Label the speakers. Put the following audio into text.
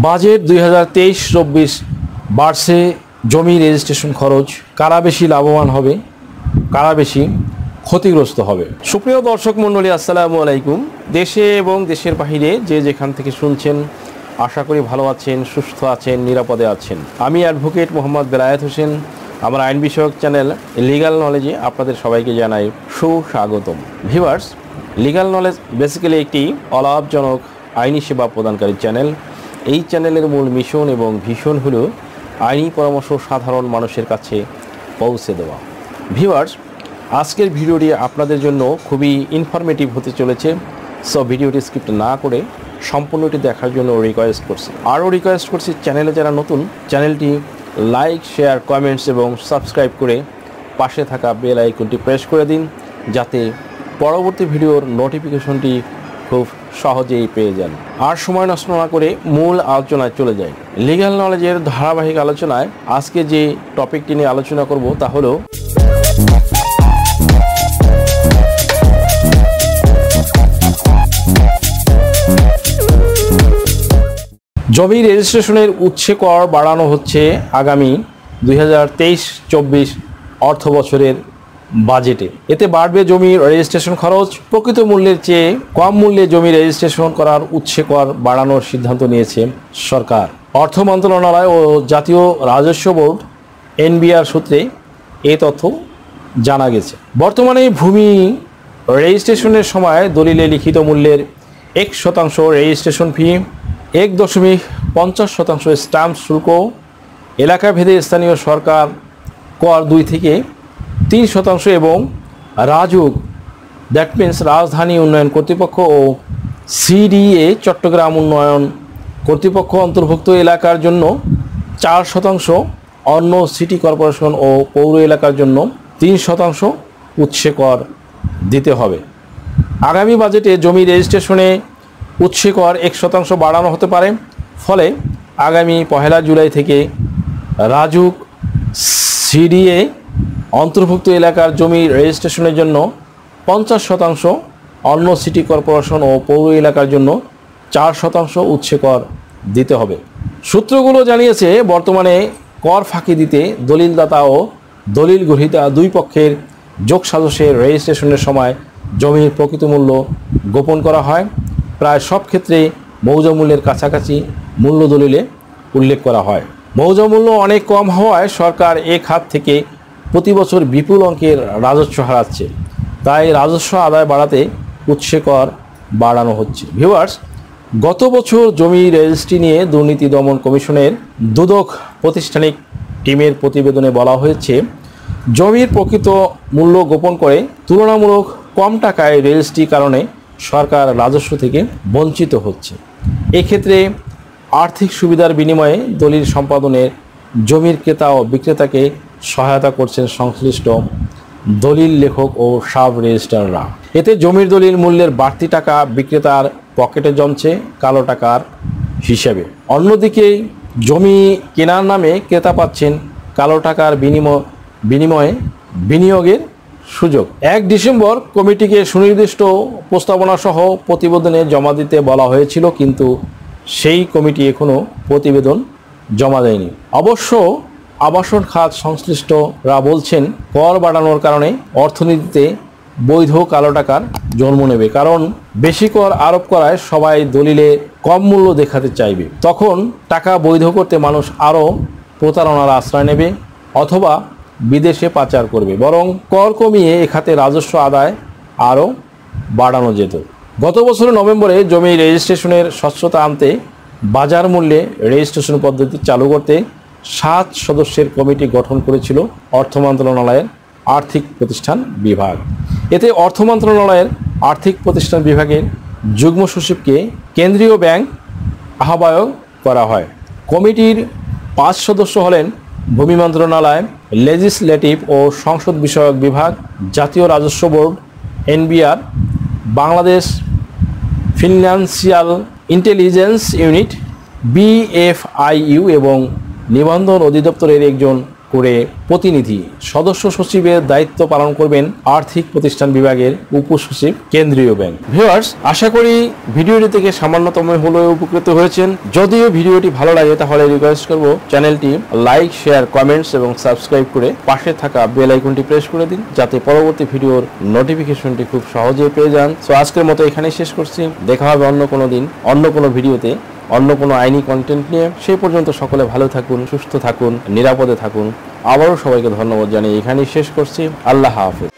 Speaker 1: Budget 2023-24 বাড়ছে জমি registration খরচ। কারা বেশি লাভবান হবে, কারা বেশি ক্ষতিগ্রস্ত হবে? সুপ্রিয় দর্শক মণ্ডলী, আসসালামু আলাইকুম। দেশে এবং দেশের বাহিরে যে যেখান থেকে শুনছেন, আশা করি ভালো আছেন, সুস্থ আছেন, নিরাপদে আছেন। আমি অ্যাডভোকেট মোহাম্মদ বেলায়েত হোসেন। আমার আইন বিষয়ক চ্যানেল লিগ্যাল নলেজে আপনাদের সবাইকে জানাই সুস্বাগতম। ভিউয়ার্স, লিগ্যাল নলেজ বেসিক্যালি একটি অলাভজনক আইনি সেবা প্রদানকারী চ্যানেল। এই চ্যানেলের মূল মিশন এবং ভিশন হলো আইনি পরামর্শ সাধারণ মানুষের কাছে পৌঁছে দেওয়া। ভিউয়ার্স, আজকের ভিডিওটি আপনাদের জন্য খুবই ইনফরমেটিভ হতে চলেছে। সো ভিডিওটি স্কিপ না করে সম্পূর্ণটি দেখার জন্য রিকোয়েস্ট করছি। আরও রিকোয়েস্ট করছি, চ্যানেলে যারা নতুন, চ্যানেলটি লাইক, শেয়ার, কমেন্টস এবং সাবস্ক্রাইব করে পাশে থাকা বেল আইকনটি প্রেস করে দিন, যাতে পরবর্তী ভিডিওর নোটিফিকেশনটি খুব সহজেই পেয়ে যান। আর সময় নষ্ট না করে মূল আলোচনায় চলে যাই। লিগ্যাল নলেজের ধারাবাহিক আলোচনায় আজকে যে টপিকটি নিয়ে আলোচনা করব তা হলো জমি রেজিস্ট্রেশনের উৎসে কর বাড়ানো হচ্ছে আগামী 2023-24 অর্থ বছরের বাজেটে। এতে বাড়বে জমি রেজিস্ট্রেশন খরচ। প্রকৃত মূল্যের চেয়ে কম মূল্যে জমি রেজিস্ট্রেশন করার উৎসে কর বাড়ানোর সিদ্ধান্ত নিয়েছে সরকার। অর্থ মন্ত্রণালয় ও জাতীয় রাজস্ব বোর্ড এনবিআর সূত্রে এই তথ্য জানা গেছে। বর্তমানে ভূমি রেজিস্ট্রেশনের সময় দলিলে লিখিত মূল্যের 1% রেজিস্ট্রেশন ফি, 1.50% স্ট্যাম্প শুল্ক, এলাকা ভেদে স্থানীয় সরকার কর 2 থেকে 3% এবং রাজুক, দ্যাট মিনস রাজধানী উন্নয়ন কর্তৃপক্ষ ও সিডিএ চট্টগ্রাম উন্নয়ন কর্তৃপক্ষ অন্তর্ভুক্ত এলাকার জন্য 4%, অন্য সিটি কর্পোরেশন ও পৌর এলাকার জন্য 3% উৎসে কর দিতে হবে। আগামী বাজেটে জমি রেজিস্ট্রেশনে উৎসে কর 1% বাড়ানো হতে পারে। ফলে আগামী 1 জুলাই থেকে রাজুক, সিডিএ অন্তর্ভুক্ত এলাকার জমি রেজিস্ট্রেশনের জন্য 50%, অন্য সিটি কর্পোরেশন ও পৌর এলাকার জন্য 4% উৎসে কর দিতে হবে। সূত্রগুলো জানিয়েছে, বর্তমানে কর ফাঁকি দিতে দলিলদাতা ও দলিল গ্রহীতা দুই পক্ষের যোগসাজশে রেজিস্ট্রেশনের সময় জমির প্রকৃত মূল্য গোপন করা হয়। প্রায় সব ক্ষেত্রে মৌজা মূল্যের কাছাকাছি মূল্য দলিলে উল্লেখ করা হয়। মৌজা মূল্য অনেক কম হওয়ায় সরকার এ খাত থেকে প্রতি বছর বিপুল অঙ্কের রাজস্ব হারাচ্ছে। তাই রাজস্ব আদায় বাড়াতে উৎসে কর বাড়ানো হচ্ছে। ভিউয়ার্স, গত বছর জমি রেজিস্ট্রি নিয়ে দুর্নীতি দমন কমিশনের দুদক প্রতিষ্ঠানিক টিমের প্রতিবেদনে বলা হয়েছে, জমির প্রকৃত মূল্য গোপন করে তুলনামূলক কম টাকায় রেজিস্ট্রির কারণে সরকার রাজস্ব থেকে বঞ্চিত হচ্ছে। এক্ষেত্রে আর্থিক সুবিধার বিনিময়ে দলিল সম্পাদনের জমির ক্রেতা ও বিক্রেতাকে সহায়তা করছেন সংশ্লিষ্ট দলিল লেখক ও সাব রেজিস্ট্রাররা। এতে জমির দলিল মূল্যের বাড়তি টাকা বিক্রেতার পকেটে জমছে কালো টাকার হিসেবে। অন্যদিকে জমি কেনার নামে ক্রেতা পাচ্ছেন কালো টাকার বিনিময়ে বিনিয়োগের সুযোগ। 1 ডিসেম্বর কমিটিকে সুনির্দিষ্ট প্রস্তাবনা সহ প্রতিবেদনে জমা দিতে বলা হয়েছিল, কিন্তু সেই কমিটি এখনও প্রতিবেদন জমা দেয়নি। অবশ্য আবাসন খাত সংশ্লিষ্টরা বলছেন, কর বাড়ানোর কারণে অর্থনীতিতে বৈধ কালো টাকার জন্ম নেবে। কারণ বেশি কর আরোপ করায় সবাই দলিলে কম মূল্য দেখাতে চাইবে। তখন টাকা বৈধ করতে মানুষ আরও প্রতারণার আশ্রয় নেবে অথবা বিদেশে পাচার করবে। বরং কর কমিয়ে এ খাতে রাজস্ব আদায় আরও বাড়ানো যেত। গত বছর নভেম্বরে জমি রেজিস্ট্রেশনের স্বচ্ছতা আনতে বাজার মূল্যে রেজিস্ট্রেশন পদ্ধতি চালু করতে 7 সদস্যের কমিটি গঠন করেছিল অর্থ মন্ত্রণালয়ের আর্থিক প্রতিষ্ঠান বিভাগ। এতে অর্থ মন্ত্রণালয়ের আর্থিক প্রতিষ্ঠান বিভাগের যুগ্ম সচিবকে কেন্দ্রীয় ব্যাংক আহ্বায়ক করা হয়। কমিটির 5 সদস্য হলেন ভূমি মন্ত্রণালয়, লেজিসলেটিভ ও সংসদ বিষয়ক বিভাগ, জাতীয় রাজস্ব board NBR, Bangladesh financial intelligence unit BFIU এবং নিবন্ধন অধিদপ্তরের একজন করে প্রতিনিধি। সদস্য সচিবের দায়িত্ব পালন করবেন আর্থিক প্রতিষ্ঠান বিভাগের উপসচিব, কেন্দ্রীয় ব্যাংক। ভিউয়ার্স, আশা করি ভিডিওটি থেকে সামান্যতম হলেও উপকৃত হয়েছেন। যদিও ভিডিওটি ভালো লাগে তাহলে রিকোয়েস্ট করব চ্যানেলটি লাইক, শেয়ার, কমেন্টস এবং সাবস্ক্রাইব করে পাশে থাকা বেল আইকনটি প্রেস করে দিন, যাতে পরবর্তী ভিডিওর নোটিফিকেশনটি খুব সহজেই পেয়ে যান। সো আজকের মতো এখানেই শেষ করছি। দেখা হবে অন্য কোনো দিন, অন্য কোনো ভিডিওতে, অন্য কোনো আইনি কন্টেন্ট নিয়ে। সেই পর্যন্ত সকলে ভালো থাকুন, সুস্থ থাকুন, নিরাপদে থাকুন। আবারও সবাইকে ধন্যবাদ জানিয়ে এখানেই শেষ করছি। আল্লাহ হাফেজ।